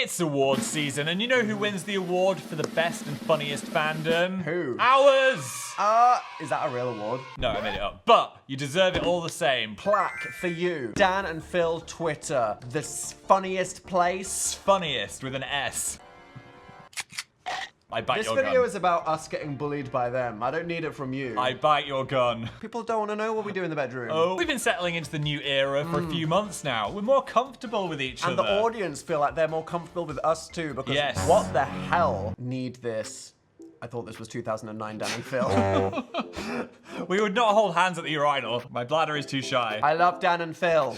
It's award season, and you know who wins the award for the best and funniest fandom? Who? Ours! Is that a real award? No, I made it up. But you deserve it all the same. Plaque for you. Dan and Phil Twitter. The funniest place. Funniest with an S. I bite This your video gun. is about us getting bullied by them. I don't need it from you. I bite your gun. People don't want to know what we do in the bedroom. Oh, we've been settling into the new era for a few months now. We're more comfortable with each And other. the audience feel like they're more comfortable with us too, because Yes. what the hell need this? I thought this was 2009 Dan and Phil. We would not hold hands at the urinal. My bladder is too shy. I love Dan and Phil.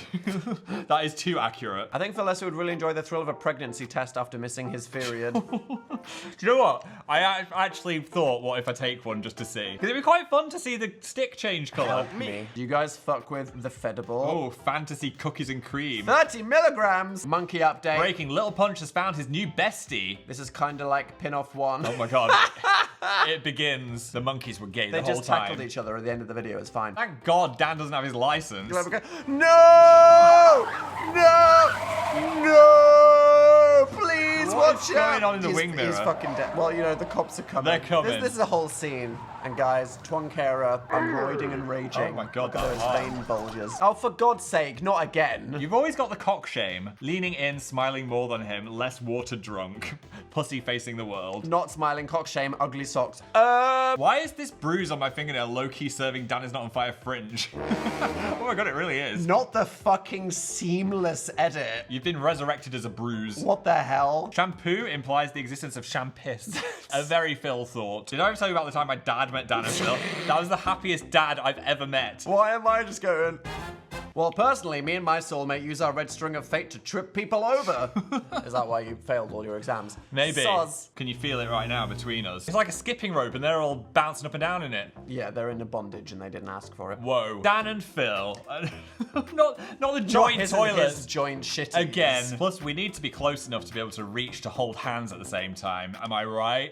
That is too accurate. I think Phil Lesser would really enjoy the thrill of a pregnancy test after missing his period. Do you know what? I actually thought, what if I take one just to see? Because it'd be quite fun to see the stick change colour. Help me. Do you guys fuck with the Fedible? Oh, fantasy cookies and cream. 30 milligrams! Monkey update. Breaking, Little Punch has found his new bestie. This is kind of like Pin-Off 1. Oh my god. It begins. The monkeys were gay They the whole just time. tackled each other at the end of the video. It's fine. Thank God Dan doesn't have his license. No! No! No! Please What watch is going out! on in the wing mirror? He's fucking dead. Well, you know, the cops are coming. They're coming. This is a whole scene. And guys, Twankera, I'm roiding and raging. Oh my God, Look at that's those hard. vein bulges. Oh, for God's sake, not again. You've always got the cock shame. Leaning in, smiling more than him, less water drunk. Pussy facing the world. Not smiling, cock shame, ugly socks. Why is this bruise on my fingernail low-key serving Dan is not on fire fringe? Oh my god, it really is. Not the fucking seamless edit. You've been resurrected as a bruise. What the hell? Shampoo implies the existence of champiss. A very Phil thought. Did I ever tell you about the time my dad met Dan and Phil? That was the happiest dad I've ever met. Why am I just going? Well, personally, me and my soulmate use our red string of fate to trip people over. Is that why you failed all your exams? Maybe. Soz. Can you feel it right now between us? It's like a skipping rope and they're all bouncing up and down in it. Yeah, they're in a bondage and they didn't ask for it. Whoa. Dan and Phil. not the joint His toilets. joint shitties. Again. Plus, we need to be close enough to be able to reach to hold hands at the same time. Am I right?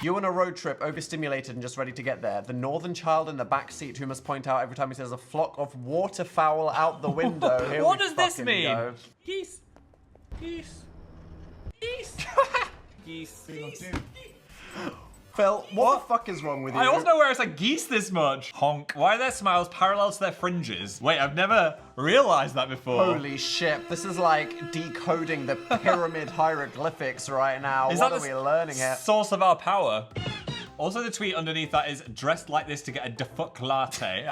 You on a road trip, overstimulated and just ready to get there. The northern child in the back seat who must point out every time he says a flock of waterfowl out the window. Here What we does this fucking mean? go. Geese. Geese. Geese. Geese. Phil, what the fuck is wrong with you? I also know where it's like geese this much. Honk. Why are their smiles parallel to their fringes? Wait, I've never realized that before. Holy shit, this is like decoding the pyramid hieroglyphics right now. Is What that are the we learning here? source of our power? Also, the tweet underneath that is dressed like this to get a defuck latte.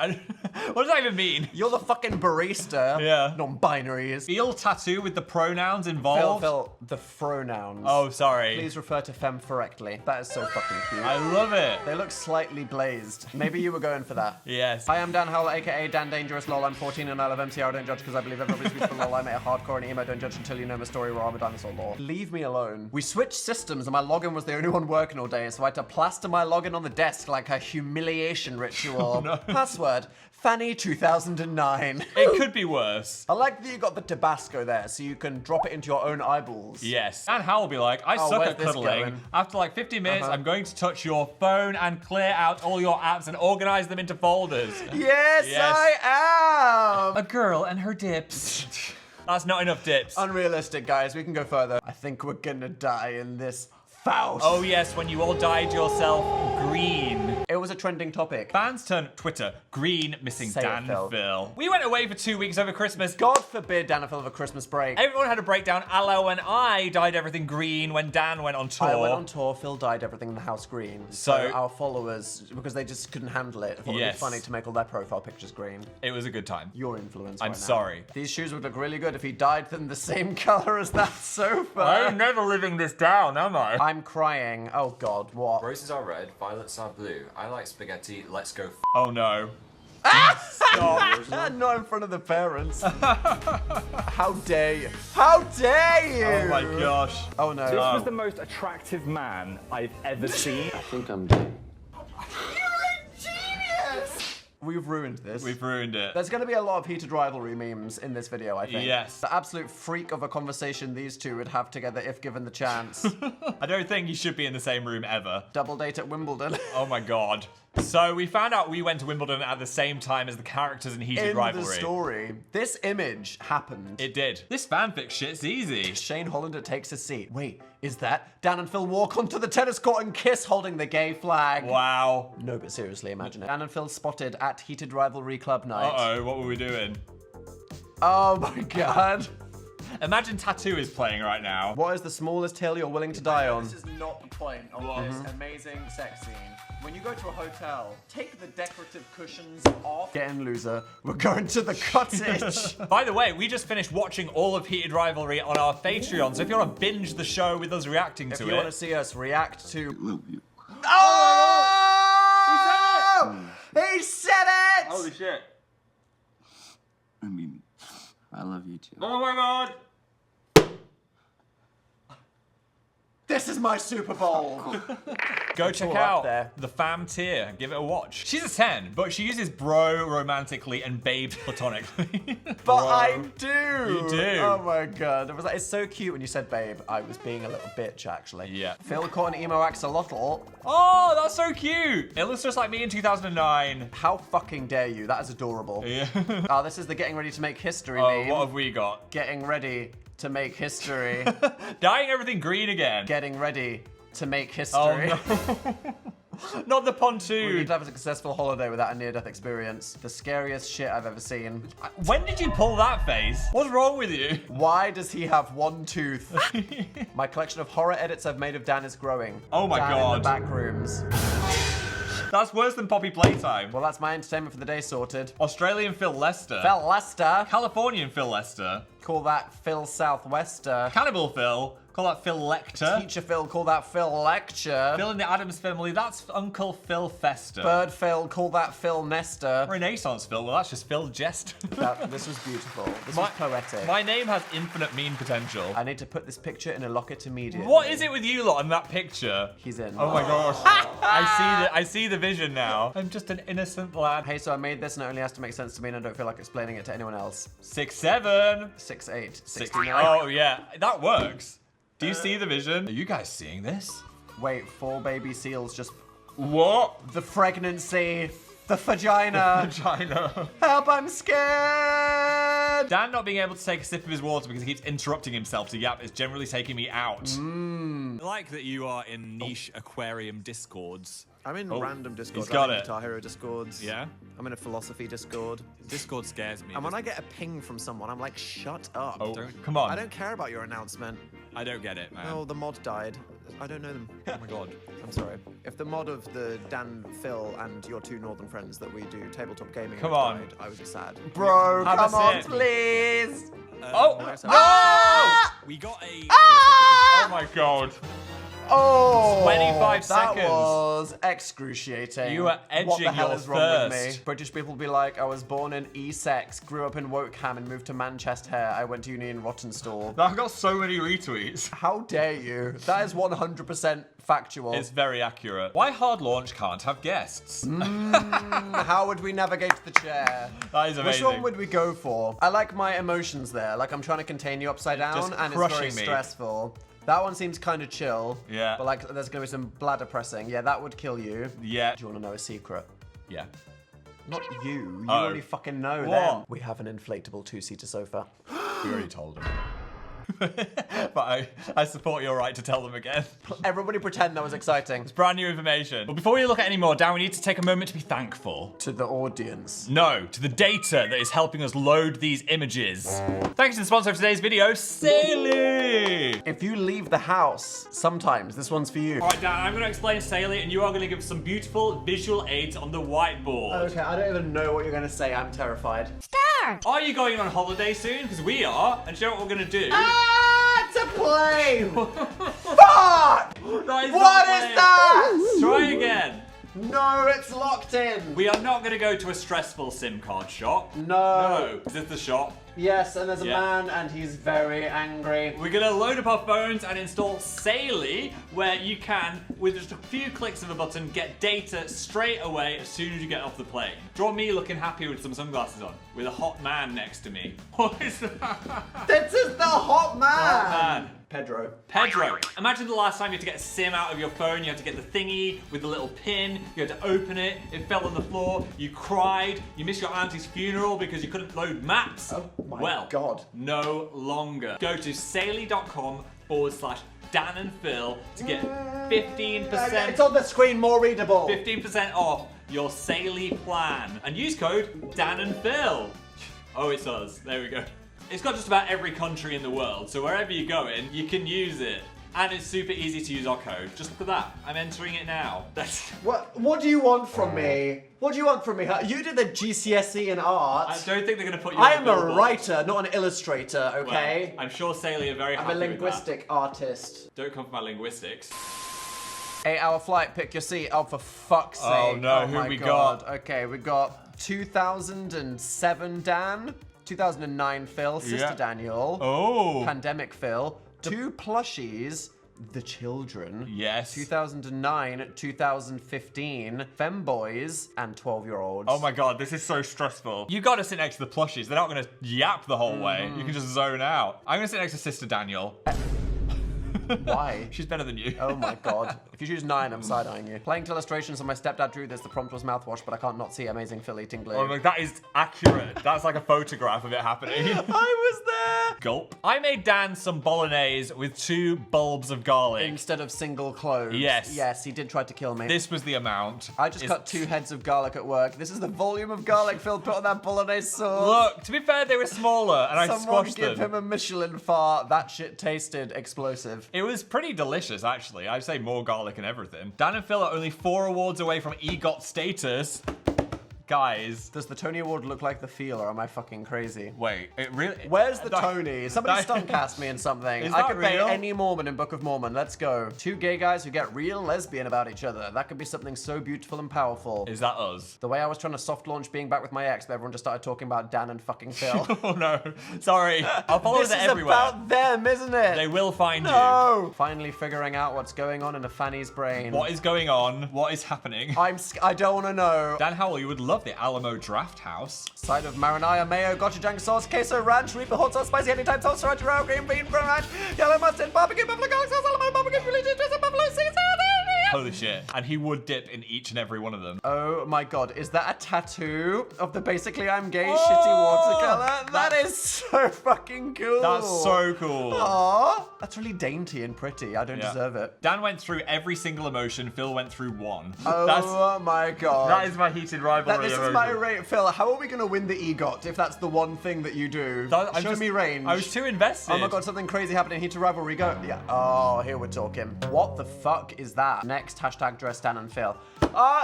What does that even mean? You're the fucking barista. Yeah. Non-binaries. Feel tattoo with the pronouns involved? Phil, the pronouns. Oh, sorry. Please refer to femme correctly. That is so fucking cute. I love it. They look slightly glazed. Maybe you were going for that. Yes. Hi, I'm Dan Howell, aka Dan Dangerous. Lol, I'm 14 and I love MCR. Don't judge because I believe everybody's beautiful. Lol, I'm a hardcore and emo. Don't judge until you know my story. Raw, I'm a dinosaur lore. Leave me alone. We switched systems and my login was the only one working all day, so I had to plaster my login on the desk like a humiliation ritual. Oh, no. Password, Fanny 2009. It could be worse. I like that you got the Tabasco there, so you can drop it into your own eyeballs. Yes. And Hal will be like, I suck where's at this cuddling. going? After like 15 minutes, I'm going to touch your phone and clear out all your apps and organize them into folders. Yes, Yes. I am! A girl and her dips. That's not enough dips. Unrealistic, guys. We can go further. I think we're gonna die in this Faust. Oh yes, when you all dyed yourself green. It was a trending topic. Fans turn Twitter green, missing Say it, Dan Phil. Phil. We went away for 2 weeks over Christmas. God forbid Dan and Phil have a Christmas break. Everyone had a breakdown a la when I dyed everything green when Dan went on tour. I went on tour, Phil dyed everything in the house green. So So- our followers, because they just couldn't handle it, thought it'd Yes. be funny to make all their profile pictures green. It was a good time. Your influence I'm right now. sorry. These shoes would look really good if he dyed them the same color as that sofa. I'm never living this down, am I? I'm crying. Oh God, what? Roses are red, violets are blue. I like spaghetti, let's go Oh no. Stop. Not in front of the parents. How dare you? How dare you? Oh my gosh. Oh no. This was the most attractive man I've ever seen. I think I'm dead. We've ruined this. We've ruined it. There's going to be a lot of heated rivalry memes in this video, I think. Yes. The absolute freak of a conversation these two would have together if given the chance. I don't think you should be in the same room ever. Double date at Wimbledon. Oh my god. So we found out we went to Wimbledon at the same time as the characters in Heated In Rivalry. the story, this image happened. It did. This fanfic shit's easy. Shane Hollander takes a seat. Wait, is that? Dan and Phil walk onto the tennis court and kiss holding the gay flag. Wow. No, but seriously, imagine it. Dan and Phil spotted at Heated Rivalry Club night. Uh-oh, what were we doing? Oh my god. Imagine Tattoo is playing right now. What is the smallest hill you're willing to die on? This is not the point of this amazing sex scene. When you go to a hotel, take the decorative cushions off. Get in, loser. We're going to the cottage. By the way, we just finished watching all of Heated Rivalry on our Patreon, so if you want to binge the show with us reacting If to you it... want to see us react to... Love you. Oh! He said it! Holy shit. I mean, I love you too. Oh my god! This is my Super Bowl. Go check all up out there. the fam tier. Give it a watch. She's a 10, but she uses bro romantically and babe platonically. But I do. You do. Oh my god. It was like, it's so cute when you said babe. I was being a little bitch, actually. Yeah. Phil caught an emo axolotl. Oh, that's so cute. It looks just like me in 2009. How fucking dare you? That is adorable. Yeah. Oh, this is the getting ready to make history Oh, meme. what have we got? Getting ready to make history. Dyeing everything green again. Getting ready to make history. Oh no. Not the We pontoon. need to have a successful holiday without a near-death experience. The scariest shit I've ever seen. When did you pull that face? What's wrong with you? Why does he have one tooth? My collection of horror edits I've made of Dan is growing. Oh my Dan God. in the back rooms. That's worse than Poppy Playtime. Well, that's my entertainment for the day sorted. Australian Phil Lester. Phil Lester. Californian Phil Lester. Call that Phil Southwester. Cannibal Phil. Call that Phil Lecter. Teacher Phil, call that Phil Lecture. Phil in the Addams Family. That's Uncle Phil Fester. Bird Phil, call that Phil Nestor. Renaissance Phil. Well, that's just Phil Jester. This was beautiful. This was poetic. My name has infinite meme potential. I need to put this picture in a locket immediately. What is it with you lot in that picture? He's in. Oh my gosh. I see the vision now. I'm just an innocent lad. Hey, so I made this and it only has to make sense to me and I don't feel like explaining it to anyone else. 6'7". 6'8", 6'9". 69. Oh yeah, that works. Do you see the vision? Are you guys seeing this? Wait, 4 baby seals just... What? The pregnancy. The vagina. Vagina. Help, I'm scared. Dan not being able to take a sip of his water because he keeps interrupting himself to yap is generally taking me out. I like that you are in niche aquarium discords. I'm in random Discords. he's got I'm in it. Guitar Hero Discords. Yeah? I'm in a philosophy Discord. Discord scares me. And when I get a ping from someone, I'm like, shut up. Oh, Don't- come on. I don't care about your announcement. I don't get it, man. Oh, the mod died. I don't know them. Oh my god. I'm sorry. If the mod of the Dan, Phil, and your 2 northern friends that we do tabletop gaming Come had on. died, I would be sad. Bro, Have a come on, sip. please. Oh! No, so- No! We got a. Oh my god. Oh, 25 that seconds. was excruciating. You were What the edging hell your is wrong with thirst. me? British people be like, I was born in Essex, grew up in Wokingham, and moved to Manchester. I went to uni in Rottenstall. That got so many retweets. How dare you? That is 100% factual. It's very accurate. Why Hard Launch can't have guests? How would we navigate the chair? That is Which amazing. one would we go for? I like my emotions there. Like I'm trying to contain you upside down, Just and it's very crushing me. stressful. That one seems kind of chill. Yeah. But like, there's gonna be some bladder pressing. Yeah, that would kill you. Yeah. Do you want to know a secret? Yeah. Not you. You Oh. already fucking know What? them. We have an inflatable 2-seater sofa. We already told him. But I support your right to tell them again. Everybody pretend that was exciting. Brand new information. But before we look at any more, Dan, we need to take a moment to be thankful. To the audience. No, to the data that is helping us load these images. Thanks to the sponsor of today's video, Saley. If you leave the house, sometimes this one's for you. All right, Dan, I'm going to explain Saley, and you are going to give some beautiful visual aids on the whiteboard. Okay, I don't even know what you're gonna say. I'm terrified. Are you going on holiday soon? Because we are. And do you know what we're going to do? Ah, it's a plane! Fuck! That is What not is playing. that? Try again. No, it's locked in. We are not going to go to a stressful SIM card shop. No. No. Is this the shop? Yes, and there's a Yeah. man, and he's very angry. We're gonna load up our phones and install Saley, where you can, with just a few clicks of a button, get data straight away as soon as you get off the plane. Draw me looking happy with some sunglasses on, with a hot man next to me. What is that? This is the hot man. Hot man. Pedro. Pedro. Imagine the last time you had to get a SIM out of your phone. You had to get the thingy with the little pin. You had to open it. It fell on the floor. You cried. You missed your auntie's funeral because you couldn't load maps. Oh my God. No longer. Go to saily.com/Dan and Phil to get 15%. It's on the screen, more readable. 15% off your Saily plan. And use code Dan and Phil. Oh, it's us. There we go. It's got just about every country in the world, so wherever you're going, you can use it. And it's super easy to use our code. Just for that, I'm entering it now. What do you want from me? What do you want from me? Huh? You did the GCSE in art. I don't think they're going to put you I on am the a billboard. writer, not an illustrator, okay? Well, I'm sure Saily are very I'm happy a with linguistic artist. that. Don't come for my linguistics. 8-hour flight, pick your seat. Oh, for fuck's sake. Oh, no, who my we God. Okay, we got 2007 Dan, 2009 Phil, Sister Yeah. Daniel, Oh. Pandemic Phil, 2 plushies, The Children. Yes. 2009, 2015, Femboys, and 12-year-olds. Oh my God, this is so stressful. You gotta sit next to the plushies. They're not gonna yap the whole way. You can just zone out. I'm gonna sit next to Sister Daniel. Why? She's better than you. Oh my God. If you choose 9, I'm side-eyeing you. Playing to illustrations, so my stepdad drew this. The prompt was mouthwash, but I can't not see amazing Phil eating glue. Oh, like, that is accurate. That's like a photograph of it happening. I was there! Gulp. I made Dan some bolognese with 2 bulbs of garlic. Instead of single cloves. Yes. Yes, he did try to kill me. This was the amount. I just cut 2 heads of garlic at work. This is the volume of garlic Phil put on that bolognese sauce. Look, to be fair, they were smaller, and I Someone squashed give them. him a Michelin far. That shit tasted explosive. It was pretty delicious, actually. I'd say more garlic and everything. Dan and Phil are only 4 awards away from EGOT status. Guys. Does the Tony Award look like the Feel, or am I fucking crazy? Wait, it really... Where's the That- Tony? Somebody that- stunt cast me in something. Is I that could pay real? any Mormon in Book of Mormon. Let's go. 2 gay guys who get real lesbian about each other. That could be something so beautiful and powerful. Is that us? The way I was trying to soft launch being back with my ex, but everyone just started talking about Dan and fucking Phil. Oh no. Sorry. I'll follow This it is everywhere. about them, isn't it? They will find you. No! Finally figuring out what's going on in a Fanny's brain. What is going on? What is happening? I don't want to know. Dan Howell, you would love the Alamo Draft House. Side of marinara, mayo, gochujang sauce, queso ranch, reaper hot sauce, spicy anytime sauce, sriracha, green bean, ranch, yellow mustard, barbecue, buffalo garlic sauce, almond, barbecue, chili cheese, dressing, buffalo seasoning. Holy shit. And he would dip in each and every one of them. Oh my God, is that a tattoo of the basically I'm gay Oh, shitty watercolor? That is so fucking cool. That's so cool. Aww, that's really dainty and pretty. I don't Yeah. deserve it. Dan went through every single emotion. Phil went through 1. Oh my God. That is my heated rivalry. This is my rate. Phil, how are we going to win the EGOT if that's the one thing that you do? Show me range. I was too invested. Oh my God, something crazy happening. Heated rivalry, go. Yeah. Oh, here we're talking. What the fuck is that? Next, hashtag dress Dan and Phil.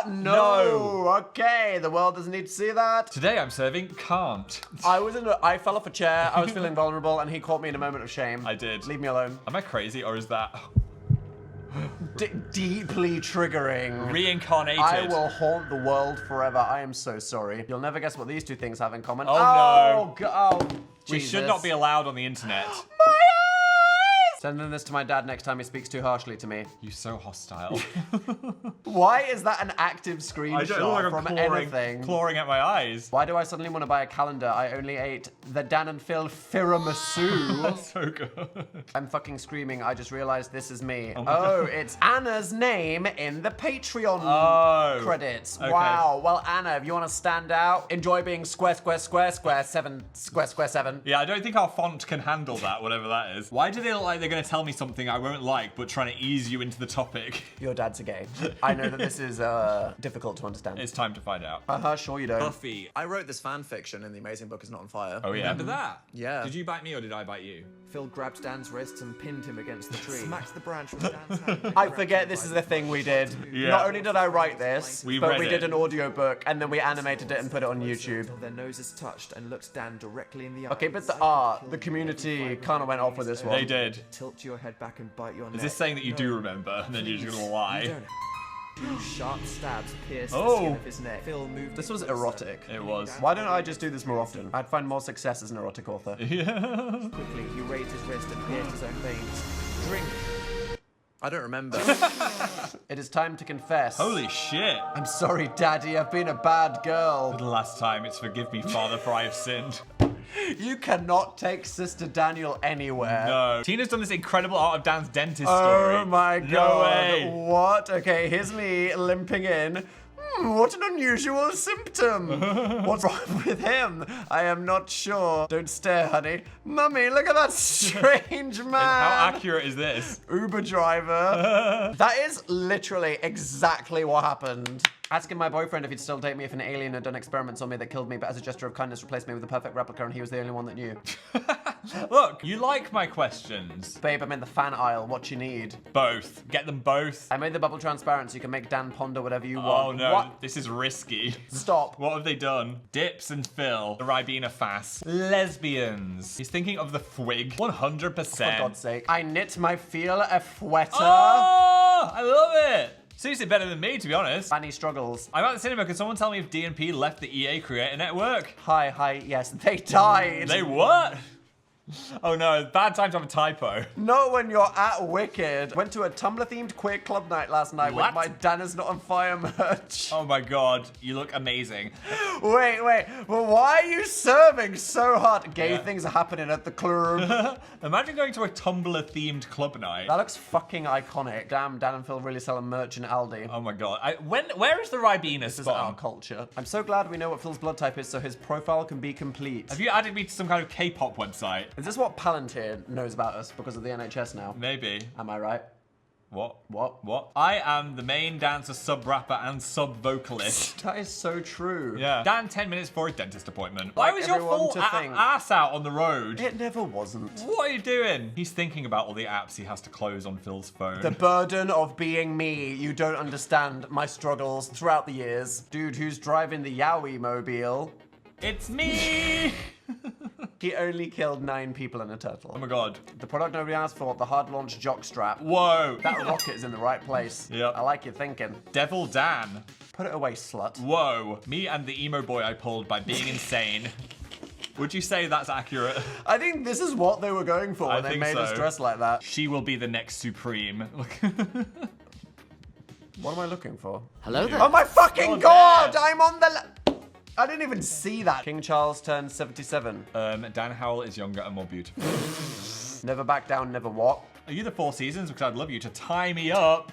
No. Okay, the world doesn't need to see that. Today I'm serving can't. I fell off a chair. I was feeling vulnerable, and he caught me in a moment of shame. I did. Leave me alone. Am I crazy or is that Deeply triggering. reincarnated? I will haunt the world forever. I am so sorry. You'll never guess what these 2 things have in common. Oh, no. Oh, We should not be allowed on the internet. My eyes! Sending this to my dad next time he speaks too harshly to me. You so hostile. Why is that an active I screenshot don't know, like from I'm anything? clawing at my eyes. Why do I suddenly want to buy a calendar? I only ate the Dan and Phil tiramisu. So good. I'm fucking screaming. I just realized this is me. Oh, it's Anna's name in the Patreon credits. Okay. Wow. Well, Anna, if you want to stand out, enjoy being square, square, square, square, 7, square, square, 7. Yeah, I don't think our font can handle that, whatever that is. Why do they look like they're going to tell me something I won't like, but trying to ease you into the topic? Your dad's a gay. I know that this is difficult to understand. It's time to find out. Sure you don't. Buffy. I wrote this fan fiction in The Amazing Book Is Not on Fire. Oh, yeah. Remember that? Yeah. Did you bite me or did I bite you? Phil grabbed Dan's wrists and pinned him against the tree. Smacked the branch from Dan's hand. I forget this is the thing we did. Yeah. Not only did I write this, We but read we it. did an audiobook and then we animated it and put it on YouTube. Until their noses touched and looked Dan directly in the eye. Okay, but the art, the community kind of went off with this one. They did. Tilt your head back and bite your neck. Is this saying that you do remember and then you're just going to lie? 2 sharp stabs pierced the Oh. skin of his neck. Phil moved. This was closer. erotic. It was. Why don't I just do this more often? I'd find more success as an erotic author. Quickly, he raised his wrist and pierced his own veins. Drink. I don't remember. It is time to confess. Holy shit. I'm sorry, Daddy, I've been a bad girl. The last time, it's forgive me, Father, for I have sinned. You cannot take Sister Daniel anywhere. No. Tina's done this incredible Art of Dance dentist story. Oh my No god. way. What? Okay, here's me limping in. What an unusual symptom. What's wrong with him? I am not sure. Don't stare, honey. Mummy, look at that strange man. How accurate is this? Uber driver. That is literally exactly what happened. Asking my boyfriend if he'd still date me if an alien had done experiments on me that killed me, but as a gesture of kindness replaced me with a perfect replica, and he was the only one that knew. Look, you like my questions. Babe, I'm in the fan aisle. What you need? Both. Get them both. I made the bubble transparent so you can make Dan ponder whatever you Oh want. no, What? this is risky. Stop. What have they done? Dips and Phil, the Ribena Fast. Lesbians. He's thinking of the Fwig. 100%. For God's sake. I knit my feel a fwetter. Oh, I love it. Seriously, better than me, to be honest. Fanny struggles. I'm at the cinema. Can someone tell me if D&P left the EA Creator Network? Hi, yes, they died. They what? Oh no, bad time to have a typo. Not when you're at Wicked. Went to a Tumblr-themed queer club night last night What? with my Dan is not on fire merch. Oh my god, you look amazing. Wait, well, why are you serving so hard? Gay Yeah. things are happening at the club. Imagine going to a Tumblr-themed club night. That looks fucking iconic. Damn, Dan and Phil really selling merch in Aldi. Oh my god. Where is the Ribena This is our spawn? culture. I'm so glad we know what Phil's blood type is so his profile can be complete. Have you added me to some kind of K-pop website? Is this what Palantir knows about us because of the NHS now? Maybe. Am I right? What? What? I am the main dancer, sub-rapper, and sub-vocalist. That is so true. Yeah. Dan 10 minutes for his dentist appointment. Why Like was your everyone full to think. ass out on the road? It never wasn't. What are you doing? He's thinking about all the apps he has to close on Phil's phone. The burden of being me. You don't understand my struggles throughout the years. Dude who's driving the Yowie mobile. It's me! He only killed 9 people and a turtle. Oh my god. The product nobody asked for, the hard launch jock strap. Whoa. That rocket is in the right place. Yep. I like your thinking. Devil Dan. Put it away, slut. Whoa. Me and the emo boy I pulled by being insane. Would you say that's accurate? I think this is what they were going for I when they think made us so. dress like that. She will be the next Supreme. What am I looking for? Hello there. Oh my fucking Oh, god! damn. I'm on the... I didn't even see that. King Charles turned 77. Dan Howell is younger and more beautiful. Never back down, never what? Are you the 4 Seasons? Because I'd love you to tie me up.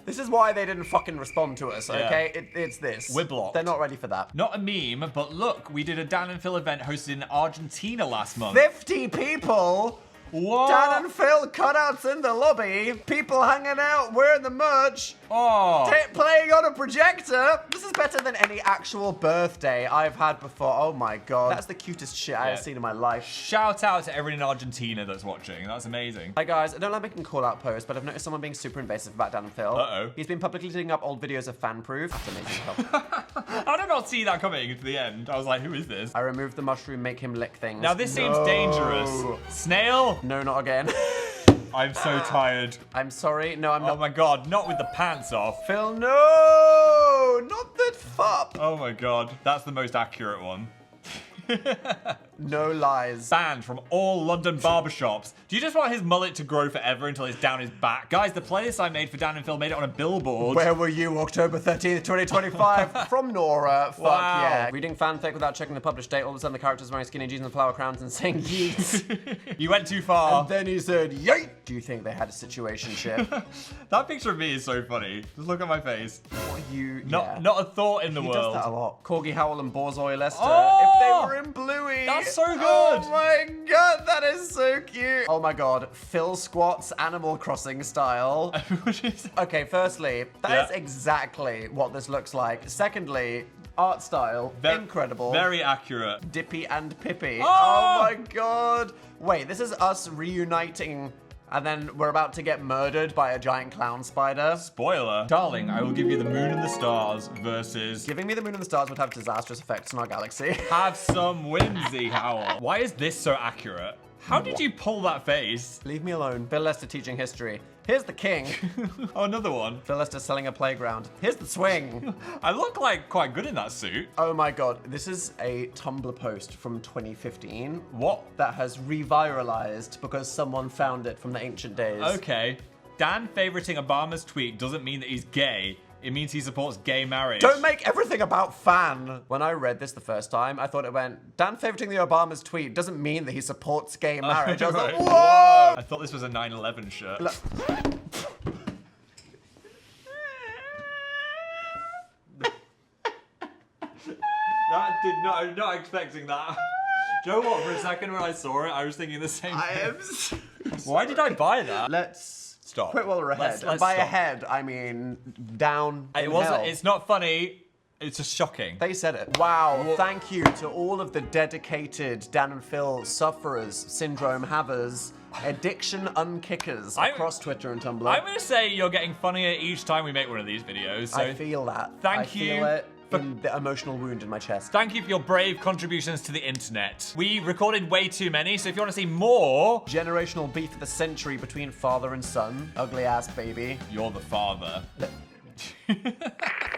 This is why they didn't fucking respond to us, okay? It's this. We're blocked. They're not ready for that. Not a meme, but look, we did a Dan and Phil event hosted in Argentina last month. 50 people! What? Dan and Phil cutouts in the lobby. People hanging out, wearing the merch. Oh. Playing on a projector. This is better than any actual birthday I've had before. Oh my god. That's the cutest shit I have seen in my life. Shout out to everyone in Argentina that's watching. That's amazing. Hi guys, I don't like making call-out posts, but I've noticed someone being super invasive about Dan and Phil. Uh-oh. He's been publicly digging up old videos of fan proof. That's amazing stuff. I did not see that coming to the end. I was like, who is this? I removed the mushroom, make him lick things. Now this seems dangerous. Snail? No, not again. I'm so tired. I'm sorry. No, I'm Oh not. my god, not with the pants off. Phil, no! Not that fup. Oh my god, that's the most accurate one. No lies. Banned from all London barbershops. Do you just want his mullet to grow forever until it's down his back? Guys, the playlist I made for Dan and Phil made it on a billboard. Where were you October 13th, 2025? From Nora. Fuck Wow. yeah. Reading fanfic without checking the published date. All of a sudden the character's wearing skinny jeans and flower crowns and saying yeet. You went too far. And then he said, yeet. Do you think they had a situationship? That picture of me is so funny. Just look at my face. Not a thought in the He world. does that a lot. Corgi Howell and Borzoi Lester. Oh! If they were in Bluey. That's so good. Oh my god, that is so cute. Oh my god, Phil squats Animal Crossing style. What is that? Okay, firstly, that is Yeah. exactly what this looks like. Secondly, art style, incredible. Very accurate. Dippy and Pippi. Oh! Oh my god. Wait, this is us reuniting and then we're about to get murdered by a giant clown spider. Spoiler. Darling, I will give you the moon and the stars versus... Giving me the moon and the stars would have disastrous effects in our galaxy. Have some whimsy, Howell. Why is this so accurate? How did you pull that face? Leave me alone. Phil Lester teaching history. Here's the king. Oh, another one. Phil Lester selling a playground. Here's the swing. I look like quite good in that suit. Oh my god, this is a Tumblr post from 2015. What? That has re-viralized because someone found it from the ancient days. Okay. Dan favoriting Obama's tweet doesn't mean that he's gay. It means he supports gay marriage. Don't make everything about Phan. When I read this the first time, I thought it went, Dan favoriting the Obamas tweet doesn't mean that he supports gay marriage. I was like, Right. whoa! I thought this was a 9/11 shirt. That did not. I'm not expecting that. Do you know what? For a second when I saw it, I was thinking the same thing. Why did I buy that? Let's Stop. quit while we're ahead. Let's And by stop. ahead, I mean down It in wasn't. hell. It's not funny. It's just shocking. They said it. Wow, thank you to all of the dedicated Dan and Phil sufferers, syndrome havers, addiction unkickers across Twitter and Tumblr. I'm gonna say you're getting funnier each time we make one of these videos. So I feel that. Thank I feel you it for- in the emotional wound in my chest. thank you for your brave contributions to the internet. We recorded way too many, so if you want to see more, Generational beef of the century between father and son. Ugly ass baby. you're the father.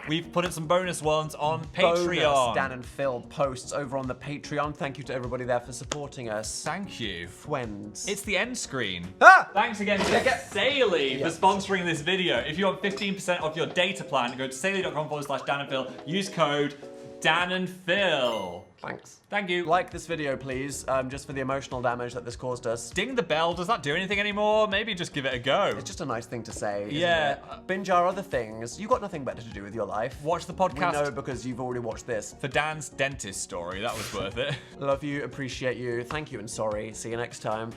We've put in some bonus ones on Bonus Patreon. Dan and Phil posts over on the Patreon. Thank you to everybody there for supporting us. Thank you. Friends. It's the end screen. Ah! Thanks again to Saley for sponsoring this video. If you want 15% off your data plan, go to saley.com/Dan and Phil. Use code Dan and Phil. Thanks. Thank you. Like this video, please, just for the emotional damage that this caused us. Ding the bell. Does that do anything anymore? Maybe just give it a go. It's just a nice thing to say. Isn't Yeah. It? Binge our other things. You got nothing better to do with your life. Watch the We podcast know because you've already watched this. for Dan's dentist story. That was worth it. Love you, appreciate you. Thank you, and sorry. See you next time.